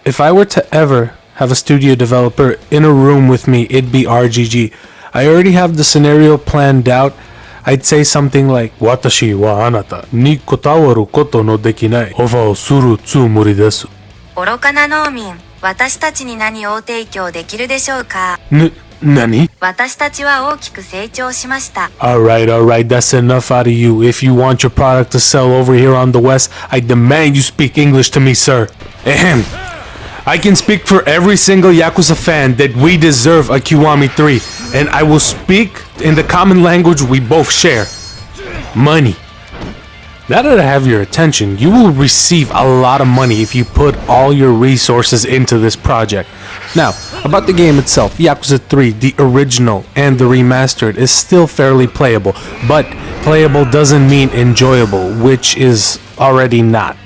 If I were to ever have a studio developer in a room with me, it'd be RGG. I already have the scenario planned out. I'd say something like, Watashi wa anata ni kotawaru koto no dekinai ofa o suru tsumori desu. 愚かな農民、私たちに何を提供できるでしょうか。Nani? 私たちは大きく成長しました。Alright, that's enough out of you. If you want your product to sell over here on the West, I demand you speak English to me, sir. Ahem. I can speak for every single Yakuza fan that we deserve a Kiwami 3, and I will speak in the common language we both share. Money. Now that I have your attention, you will receive a lot of money if you put all your resources into this project. Now, about the game itself, Yakuza 3, the original and the remastered, is still fairly playable, but playable doesn't mean enjoyable, which is already not.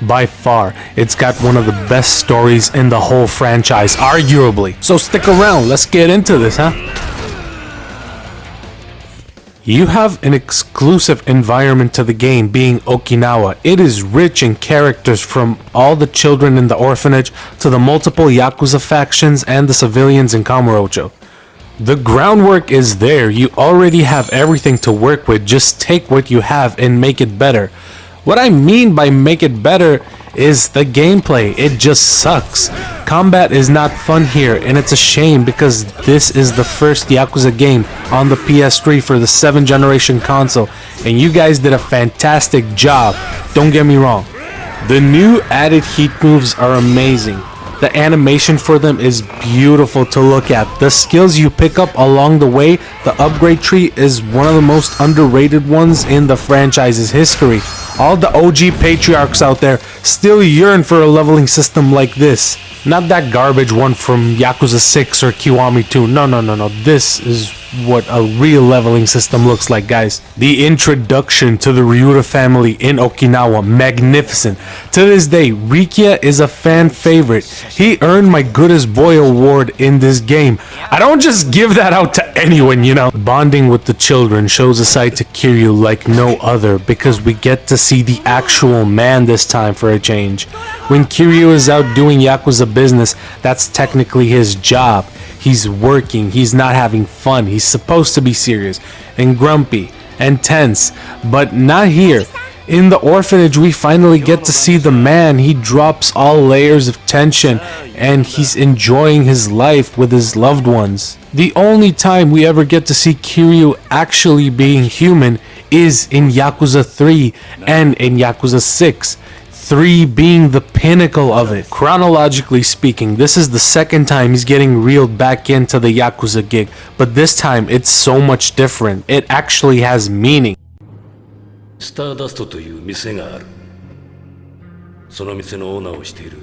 By far, it's got one of the best stories in the whole franchise, arguably. So stick around, let's get into this, huh? You have an exclusive environment to the game, being Okinawa. It is rich in characters, from all the children in the orphanage to the multiple Yakuza factions and the civilians in Kamurocho. The groundwork is there, you already have everything to work with, just take what you have and make it better. What I mean by make it better is the gameplay. It just sucks. Combat is not fun here, and it's a shame because this is the first Yakuza game on the PS3 for the 7th generation console, and you guys did a fantastic job, don't get me wrong. The new added heat moves are amazing. The animation for them is beautiful to look at. The skills you pick up along the way, the upgrade tree is one of the most underrated ones in the franchise's history. All the OG patriarchs out there still yearn for a leveling system like this. Not that garbage one from Yakuza 6 or Kiwami 2. No. This is what a real leveling system looks like, guys. The introduction to the Ryuta family in Okinawa, magnificent. To this day, Rikia is a fan favorite. He earned my Goodest Boy award in this game. I don't just give that out to anyone, you know. Bonding with the children shows a side to Kiryu like no other, because we get to see the actual man this time for a change. When Kiryu is out doing Yakuza business, that's technically his job. He's working, he's not having fun, he's supposed to be serious and grumpy and tense, but not here. In the orphanage, we finally get to see the man. He drops all layers of tension and he's enjoying his life with his loved ones. The only time we ever get to see Kiryu actually being human is in Yakuza 3 and in Yakuza 6. 3 being the pinnacle of it. Chronologically speaking, this is the second time he's getting reeled back into the Yakuza gig, but this time it's so much different. It actually has meaning. Stardust という店がある。その店のオーナーをしている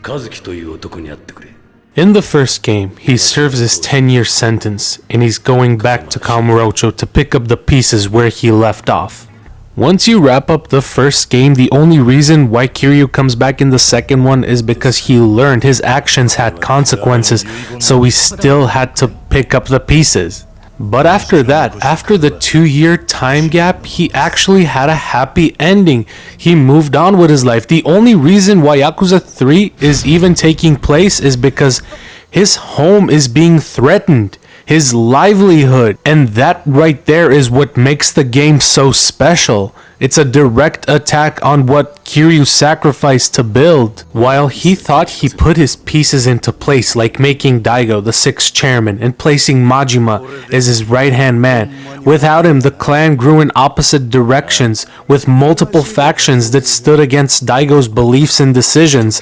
和樹という男に会ってくれ。In the first game, he serves his 10-year sentence, and he's going back to Kamurocho to pick up the pieces where he left off. Once you wrap up the first game, the only reason why Kiryu comes back in the second one is because he learned his actions had consequences, so he still had to pick up the pieces. But after that, after the 2-year time gap, he actually had a happy ending. He moved on with his life. The only reason why Yakuza 3 is even taking place is because his home is being threatened. His livelihood, and that right there is what makes the game so special. It's a direct attack on what Kiryu sacrificed to build. While he thought he put his pieces into place, like making Daigo the 6th chairman and placing Majima as his right-hand man, without him the clan grew in opposite directions, with multiple factions that stood against Daigo's beliefs and decisions.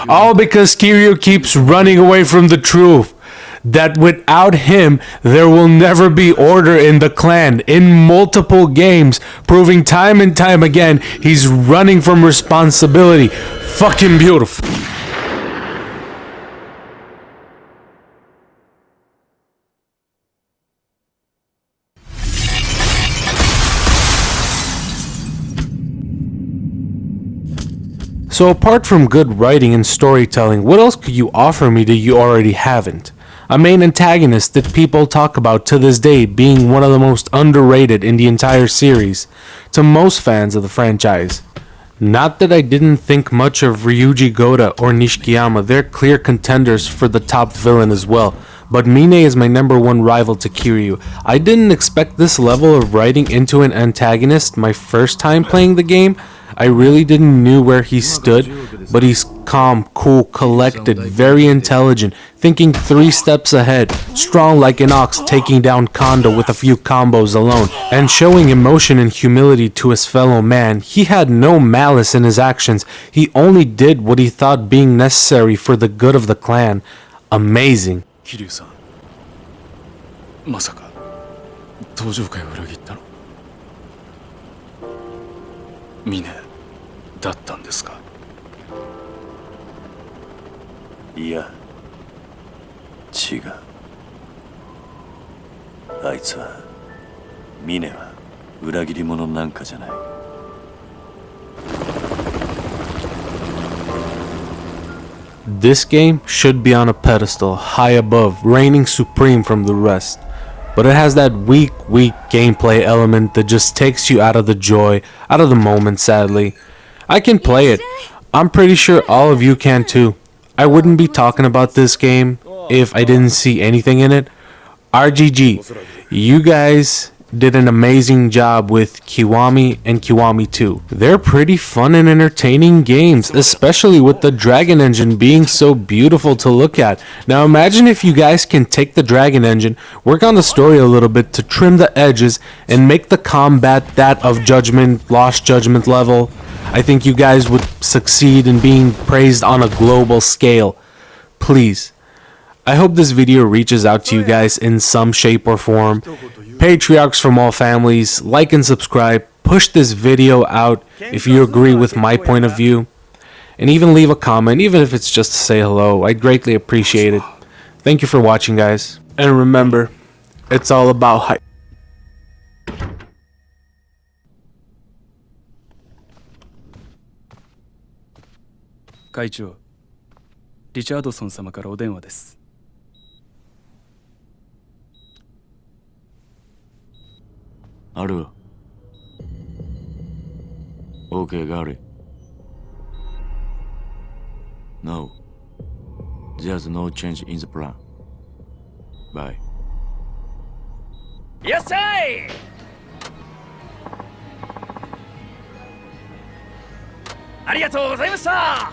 All because Kiryu keeps running away from the truth. That without him, there will never be order in the clan. In multiple games, proving time and time again, he's running from responsibility. Fucking beautiful. So apart from good writing and storytelling, what else could you offer me that you already haven't? A main antagonist that people talk about to this day being one of the most underrated in the entire series to most fans of the franchise. Not that I didn't think much of Ryuji Goda or Nishikiyama, they're clear contenders for the top villain as well, but Mine is my number one rival to Kiryu. I didn't expect this level of writing into an antagonist my first time playing the game. I really didn't know where he stood, but he's calm, cool, collected, very intelligent, thinking 3 steps ahead, strong like an ox taking down Kondo with a few combos alone, and showing emotion and humility to his fellow man. He had no malice in his actions, he only did what he thought being necessary for the good of the clan. Amazing. 桐生さん、まさか登場会を裏切ったの峰だったんですか。いや違う。あいつは峰は裏切り者なんかじゃない。This game should be on a pedestal, high above, reigning supreme from the rest. But it has that weak gameplay element that just takes you out of the joy, out of the moment, sadly. I can play it. I'm pretty sure all of you can too. I wouldn't be talking about this game if I didn't see anything in it. RGG, you guys did an amazing job with Kiwami and Kiwami 2. They're pretty fun and entertaining games, especially with the Dragon Engine being so beautiful to look at. Now imagine if you guys can take the Dragon Engine, work on the story a little bit to trim the edges, and make the combat that of Judgment, Lost Judgment level. I think you guys would succeed in being praised on a global scale. Please. I hope this video reaches out to you guys in some shape or form. Patriarchs from all families, like and subscribe, push this video out if you agree with my point of view, and even leave a comment, even if it's just to say hello. I'd greatly appreciate it. Thank you for watching, guys, and remember, it's all about hype. 会長、リチャードソン様からお電話です。ある。OK, got it. No, there's no change in the plan. Bye. いらっしゃい。ありがとうございました。